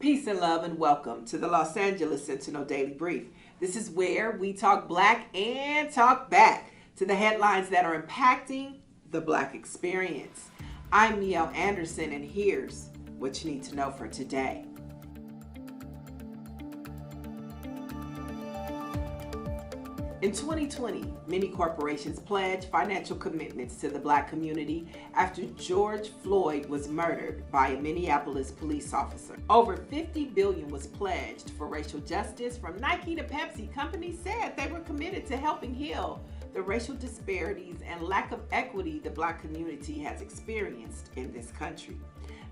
Peace and love and welcome to the Los Angeles Sentinel Daily Brief. This is where we talk black and talk back to the headlines that are impacting the black experience. I'm Niele Anderson, and here's what you need to know for today. In 2020, many corporations pledged financial commitments to the black community after George Floyd was murdered by a Minneapolis police officer. Over $50 billion was pledged for racial justice. From Nike to Pepsi, companies said they were committed to helping heal the racial disparities and lack of equity the black community has experienced in this country.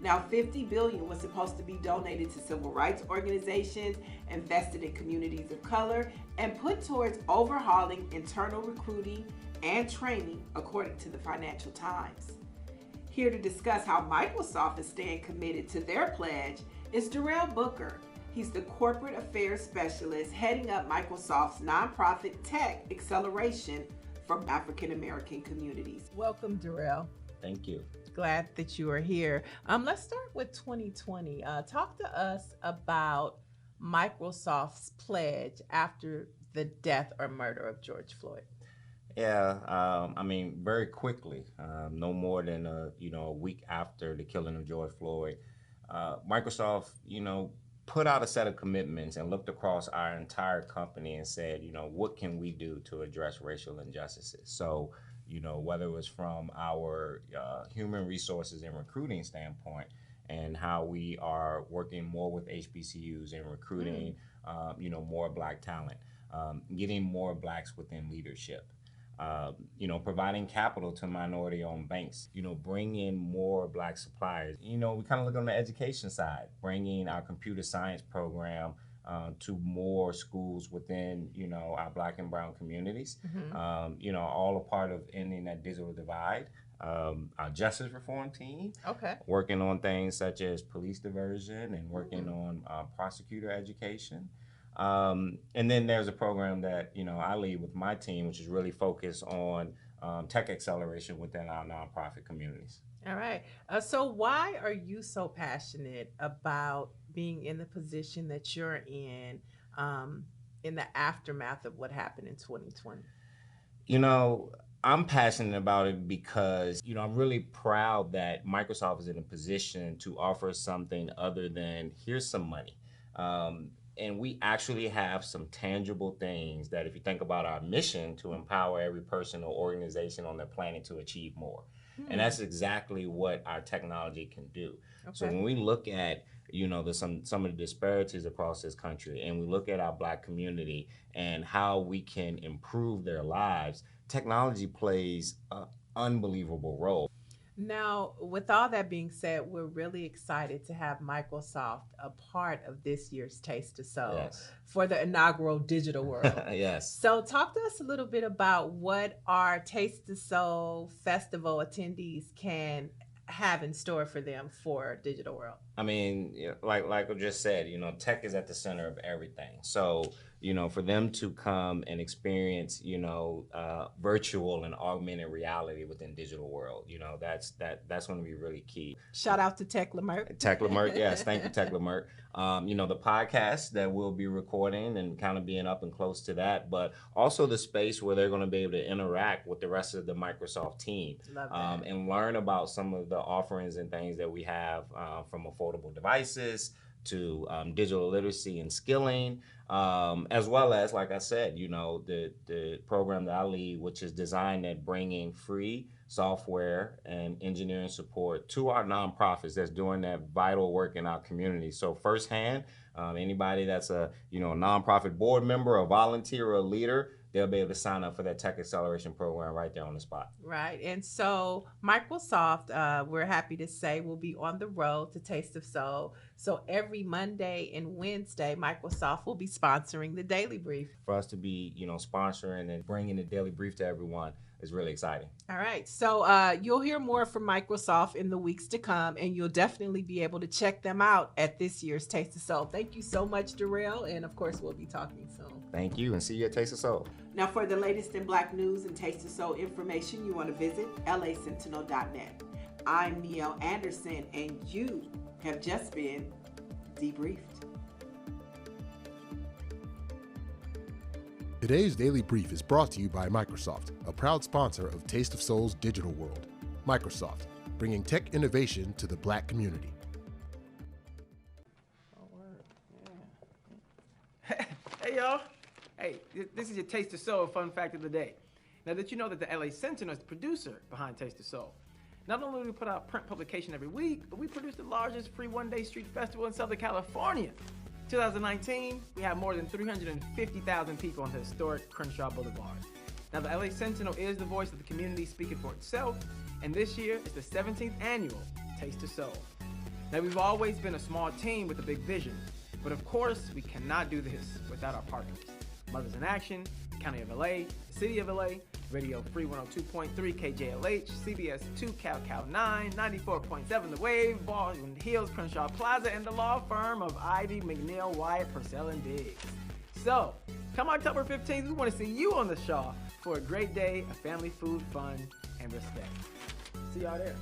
Now, $50 billion was supposed to be donated to civil rights organizations, invested in communities of color, and put towards overhauling internal recruiting and training, according to the Financial Times. Here to discuss how Microsoft is staying committed to their pledge is Darrell Booker. He's the corporate affairs specialist heading up Microsoft's nonprofit tech acceleration for African American communities. Welcome, Darrell. Thank you. Glad that you are here. Let's start with 2020. Talk to us about Microsoft's pledge after the death or murder of George Floyd. Yeah, very quickly, no more than a week after the killing of George Floyd, Microsoft, put out a set of commitments and looked across our entire company and said, what can we do to address racial injustices? So, whether it was from our human resources and recruiting standpoint and how we are working more with HBCUs and recruiting, more black talent, getting more blacks within leadership, providing capital to minority-owned banks, bring in more black suppliers. We kind of look on the education side, bringing our computer science program to more schools within, our black and brown communities, all a part of ending that digital divide. Our justice reform team, working on things such as police diversion and working on prosecutor education. And then there's a program that, I lead with my team, which is really focused on tech acceleration within our nonprofit communities. All right. So why are you so passionate about being in the position that you're in the aftermath of what happened in 2020? I'm passionate about it because, I'm really proud that Microsoft is in a position to offer something other than here's some money. And we actually have some tangible things that if you think about our mission to empower every person or organization on the planet to achieve more. And that's exactly what our technology can do. So when we look at, some of the disparities across this country and we look at our black community and how we can improve their lives, technology plays an unbelievable role. Now, with all that being said, we're really excited to have Microsoft a part of this year's Taste of Soul for the inaugural Digital World. Yes. So talk to us a little bit about what our Taste of Soul Festival attendees can have in store for them for Digital World. Like I just said, tech is at the center of everything. So, for them to come and experience, virtual and augmented reality within Digital World, that's going to be really key. Shout out to Tech Lamert. Tech Lamert, yes, thank you, Tech Lamert. The podcast that we'll be recording and kind of being up and close to that, but also the space where they're going to be able to interact with the rest of the Microsoft team. Love that. And learn about some of the offerings and things that we have from affordable devices to digital literacy and skilling, as well as, like I said, the program that I lead, which is designed at bringing free software and engineering support to our nonprofits that's doing that vital work in our community. So firsthand, anybody that's a nonprofit board member, a volunteer, or a leader, they'll be able to sign up for that tech acceleration program right there on the spot. Right. And so Microsoft, we're happy to say, will be on the road to Taste of Soul. So every Monday and Wednesday, Microsoft will be sponsoring the Daily Brief. For us to be, sponsoring and bringing the Daily Brief to everyone is really exciting. All right. So you'll hear more from Microsoft in the weeks to come, and you'll definitely be able to check them out at this year's Taste of Soul. Thank you so much, Darrell. And of course, we'll be talking soon. Thank you, and see you at Taste of Soul. Now, for the latest in Black news and Taste of Soul information, you want to visit lasentinel.net. I'm Niele Anderson, and you have just been Debriefed. Today's Daily Brief is brought to you by Microsoft, a proud sponsor of Taste of Soul's digital world. Microsoft, bringing tech innovation to the Black community. Hey, y'all. Hey, this is your Taste of Soul fun fact of the day. Now, did you know that the LA Sentinel is the producer behind Taste of Soul? Not only do we put out print publication every week, but we produce the largest free one-day street festival in Southern California. 2019, we had more than 350,000 people on the historic Crenshaw Boulevard. Now, the LA Sentinel is the voice of the community speaking for itself, and this year is the 17th annual Taste of Soul. Now, we've always been a small team with a big vision, but of course, we cannot do this without our partners. Mothers in Action, County of LA, City of LA, Radio Free 102.3 KJLH, CBS 2 Cal 9, 94.7 The Wave, Baldwin Hills, Crenshaw Plaza, and the law firm of Ivy, McNeil, Wyatt, Purcell, and Diggs. So, come October 15th, we want to see you on the Shaw for a great day of family, food, fun, and respect. See y'all there.